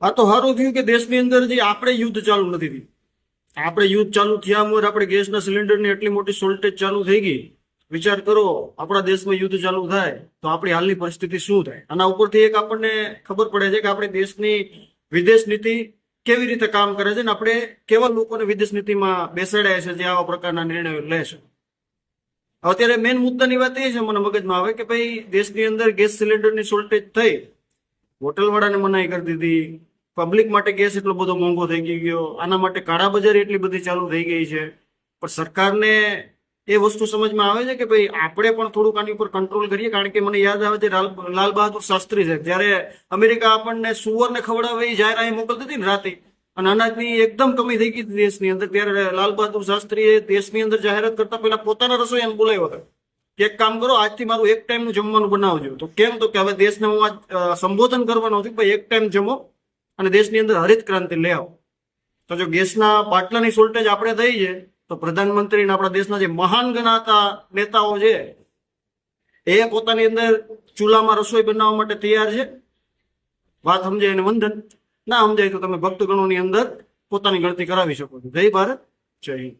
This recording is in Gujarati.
આ તો સારું થયું કે દેશની અંદર જે આપણે યુદ્ધ ચાલુ નથી થયું. આપણે યુદ્ધ ચાલુ થયા મોર આપણે ગેસના સિલિન્ડરની એટલી મોટી શોર્ટેજ ચાલુ થઈ ગઈ. વિચાર કરો, આપણા દેશમાં યુદ્ધ ચાલુ થાય તો આપણી હાલની પરિસ્થિતિ શું થાય. આના ઉપરથી એક આપણને ખબર પડે છે કે આપણે દેશની વિદેશ નીતિ કેવી રીતે કામ કરે છે ને આપણે કેવા લોકોને વિદેશ નીતિમાં બેસાડ્યા છે જે આવા પ્રકારના નિર્ણયો લે છે. અત્યારે મેઇન મુદ્દાની વાત એ છે મને મગજમાં આવે કે ભાઈ દેશની અંદર ગેસ સિલિન્ડરની શોર્ટેજ થઈ, હોટલવાળાને મનાઈ કરી દીધી, પબ્લિક માટે ગેસ એટલો બધો મોંઘો થઈ ગયો, આના માટે કાળા બજાર એટલી બધી ચાલુ થઈ ગઈ છે. પણ સરકારને એ વસ્તુ સમજમાં આવે છે કે ભાઈ આપણે પણ થોડુંક આની ઉપર કંટ્રોલ કરીએ. કારણ કે મને યાદ આવે છે લાલ બહાદુર શાસ્ત્રી છે, જ્યારે અમેરિકા આપણને સુવરને ખવડાવે એ જાહેર અહીં મોકલતી હતી ને રાતે, અને અનાજની એકદમ કમી થઈ ગઈ હતી દેશની અંદર, ત્યારે લાલ બહાદુર શાસ્ત્રીએ દેશની અંદર જાહેરાત કરતા પહેલા પોતાના રસોઈયાને બોલાવ્યો હતો કે એક કામ કરો, આજથી મારું એક ટાઈમનું જમવાનું બનાવજો. તો કેમ, તો કે હવે દેશને હું આજ સંબોધન કરવાનો છું કે ભાઈ એક ટાઈમ જમો અને દેશની અંદર હરિત ક્રાંતિ લઈ આવો. તો જો ગેસના બાટલાની શોર્ટેજ આપણે થઈ છે તો પ્રધાનમંત્રી આપણા દેશના જે મહાન ગણાતા નેતાઓ છે એ પોતાની અંદર ચૂલામાં રસોઈ બનાવવા માટે તૈયાર છે. વાત સમજાય એને વંદન, ના સમજાય તો તમે ભક્તગણોની અંદર પોતાની ગણતરી કરાવી શકો છો. જય ભારત, જય હિન્દ.